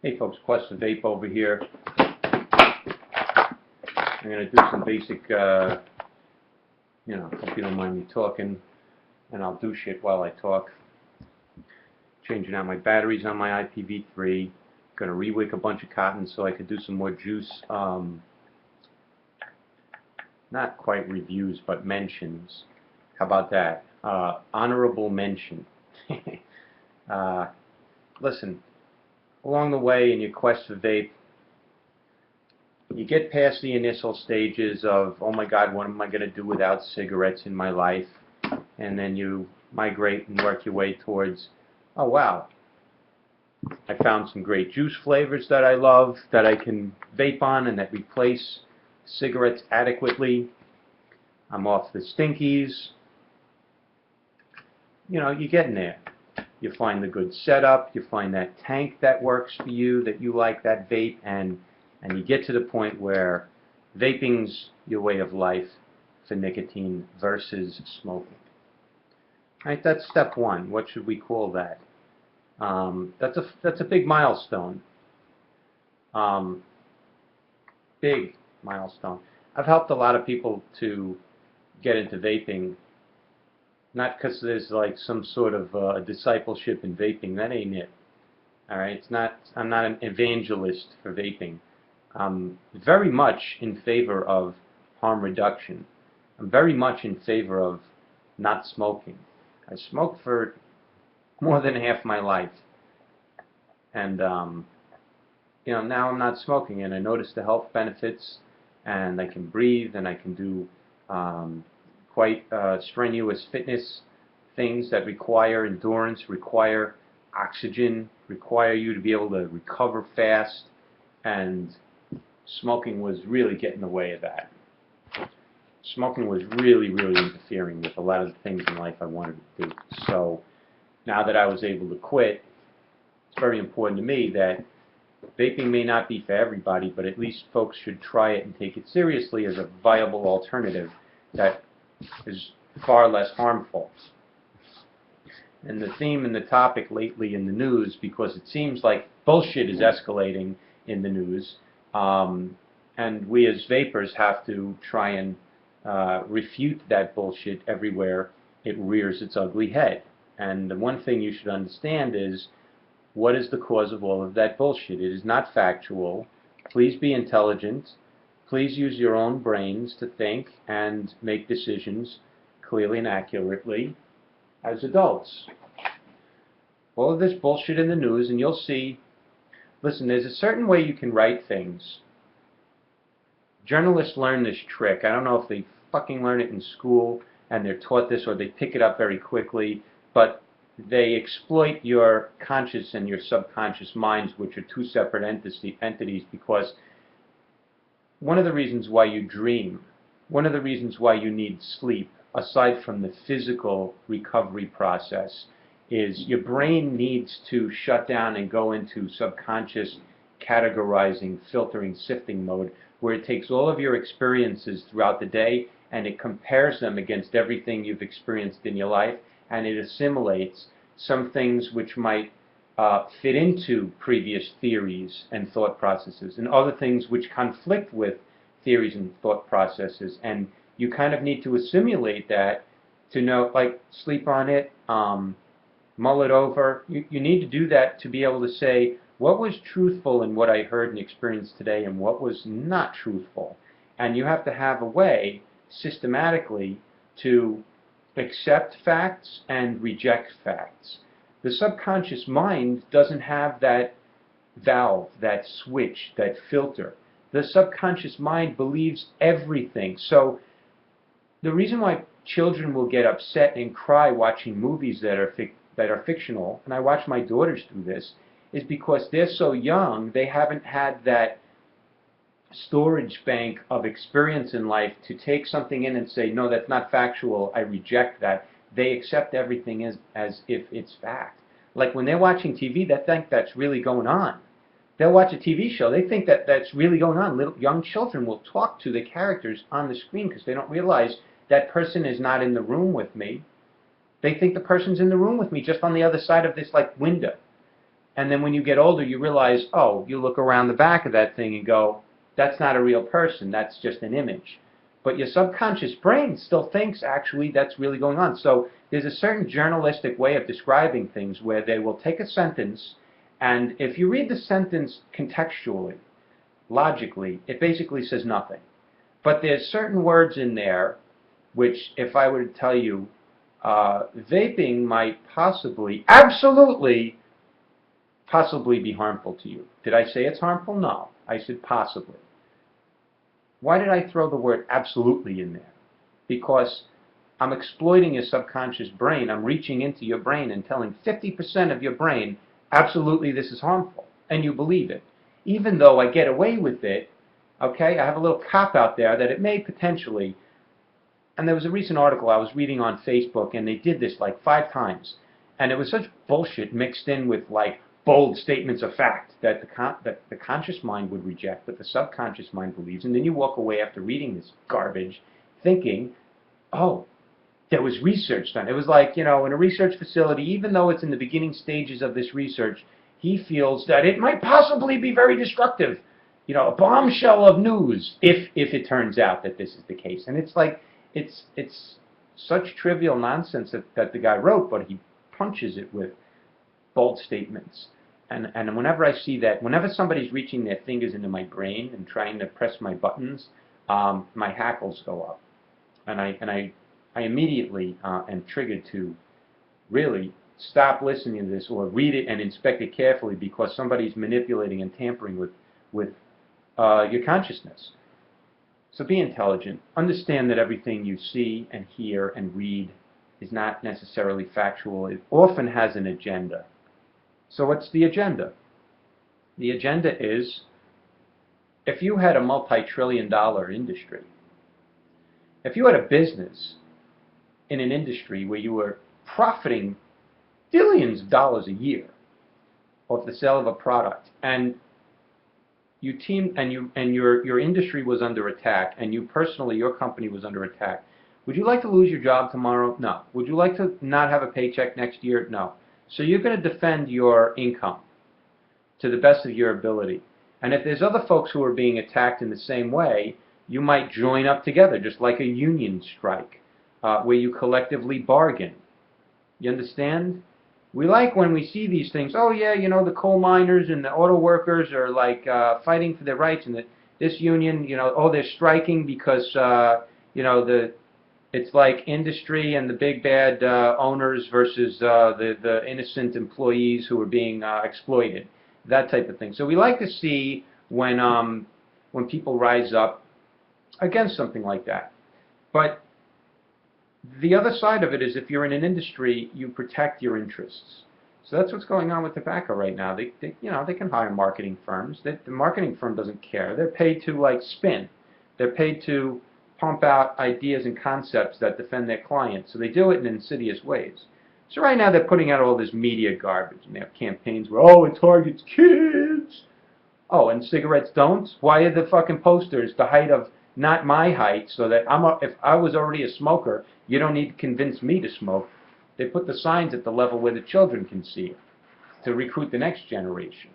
Hey folks, Quest the Vape over here. I'm going to do some basic, hope you don't mind me talking, and I'll do shit while I talk. Changing out my batteries on my IPv3. Going to rewick a bunch of cotton so I could do some more juice, not quite reviews, but mentions. How about that? Honorable mention. Listen, along the way in your quest for vape, you get past the initial stages of, oh my God, what am I going to do without cigarettes in my life? And then you migrate and work your way towards, oh wow, I found some great juice flavors that I love, that I can vape on and that replace cigarettes adequately. I'm off the stinkies. You know, you're getting there. You find the good setup, you find that tank that works for you, that you like that vape, and you get to the point where vaping's your way of life for nicotine versus smoking. Right, that's step one. What should we call that? That's a big milestone. Big milestone. I've helped a lot of people to get into vaping, not because there's like some sort of discipleship in vaping. That ain't it. All right, it's not. I'm not an evangelist for vaping. I'm very much in favor of harm reduction. I'm very much in favor of not smoking. I smoked for more than half my life, and now I'm not smoking, and I notice the health benefits, and I can breathe, and I can do quite strenuous fitness things that require endurance, require oxygen, require you to be able to recover fast, and smoking was really getting in the way of that. Smoking was really interfering with a lot of the things in life I wanted to do. So now that I was able to quit, it's very important to me that vaping may not be for everybody, but at least folks should try it and take it seriously as a viable alternative that is far less harmful. And the theme and the topic lately in the news, because it seems like bullshit is escalating in the news, and we as vapors have to try and refute that bullshit everywhere it rears its ugly head. And the one thing you should understand is, what is the cause of all of that bullshit? It is not factual. Please be intelligent. Please use your own brains to think and make decisions clearly and accurately as adults. All of this bullshit in the news, and you'll see, listen, there's a certain way you can write things. Journalists learn this trick. I don't know if they fucking learn it in school and they're taught this, or they pick it up very quickly, but they exploit your conscious and your subconscious minds, which are two separate entities, because one of the reasons why you dream, one of the reasons why you need sleep, aside from the physical recovery process, is your brain needs to shut down and go into subconscious categorizing, filtering, sifting mode, where it takes all of your experiences throughout the day and it compares them against everything you've experienced in your life, and it assimilates some things which might fit into previous theories and thought processes, and other things which conflict with theories and thought processes. And you kind of need to assimilate that to know, like, sleep on it, mull it over. You need to do that to be able to say what was truthful in what I heard and experienced today and what was not truthful. And you have to have a way, systematically, to accept facts and reject facts. The subconscious mind doesn't have that valve, that switch, that filter. The subconscious mind believes everything. So the reason why children will get upset and cry watching movies that are fictional, and I watch my daughters do this, is because they're so young, they haven't had that storage bank of experience in life to take something in and say, no, that's not factual, I reject that. They accept everything as if it's fact. Like when they're watching TV, they think that's really going on. They'll watch a TV show, they think that that's really going on. Little young children will talk to the characters on the screen because they don't realize that person is not in the room with me. They think the person's in the room with me, just on the other side of this like window. And then when you get older, you realize, oh, you look around the back of that thing and go, that's not a real person, that's just an image. But your subconscious brain still thinks, actually, that's really going on. So there's a certain journalistic way of describing things where they will take a sentence, and if you read the sentence contextually, logically, it basically says nothing. But there's certain words in there which, if I were to tell you, vaping might possibly, absolutely, possibly be harmful to you. Did I say it's harmful? No. I said possibly. Why did I throw the word absolutely in there? Because I'm exploiting your subconscious brain. I'm reaching into your brain and telling 50% of your brain, absolutely this is harmful. And you believe it. Even though I get away with it, okay, I have a little cop out there that it may potentially. And there was a recent article I was reading on Facebook, and they did this like 5 times. And it was such bullshit mixed in with like bold statements of fact that the conscious mind would reject, but the subconscious mind believes. And then you walk away after reading this garbage thinking, oh, there was research done. It was like, in a research facility, even though it's in the beginning stages of this research, he feels that it might possibly be very destructive. A bombshell of news if it turns out that this is the case. And it's like, it's such trivial nonsense that the guy wrote, but he punches it with bold statements. And whenever I see that, whenever somebody's reaching their fingers into my brain and trying to press my buttons, my hackles go up. And I immediately am triggered to really stop listening to this or read it and inspect it carefully because somebody's manipulating and tampering with your consciousness. So be intelligent. Understand that everything you see and hear and read is not necessarily factual. It often has an agenda. So what's the agenda? The agenda is, if you had a multi-trillion-dollar industry, if you had a business in an industry where you were profiting billions of dollars a year off the sale of a product, and you teamed and your industry was under attack, and you personally, your company was under attack, would you like to lose your job tomorrow? No. Would you like to not have a paycheck next year? No. So you're going to defend your income to the best of your ability. And if there's other folks who are being attacked in the same way, you might join up together, just like a union strike, where you collectively bargain. You understand? We like when we see these things, oh yeah, the coal miners and the auto workers are like fighting for their rights, and this union, oh, they're striking because, it's like industry and the big bad owners versus the innocent employees who are being exploited, that type of thing. So we like to see when people rise up against something like that. But the other side of it is, if you're in an industry, you protect your interests. So that's what's going on with tobacco right now. They can hire marketing firms. The marketing firm doesn't care. They're paid to like spin. They're paid to pump out ideas and concepts that defend their clients. So they do it in insidious ways. So right now they're putting out all this media garbage, and they have campaigns where, oh, it targets kids. Oh, and cigarettes don't? Why are the fucking posters the height of not my height, so that if I was already a smoker, you don't need to convince me to smoke. They put the signs at the level where the children can see it to recruit the next generation.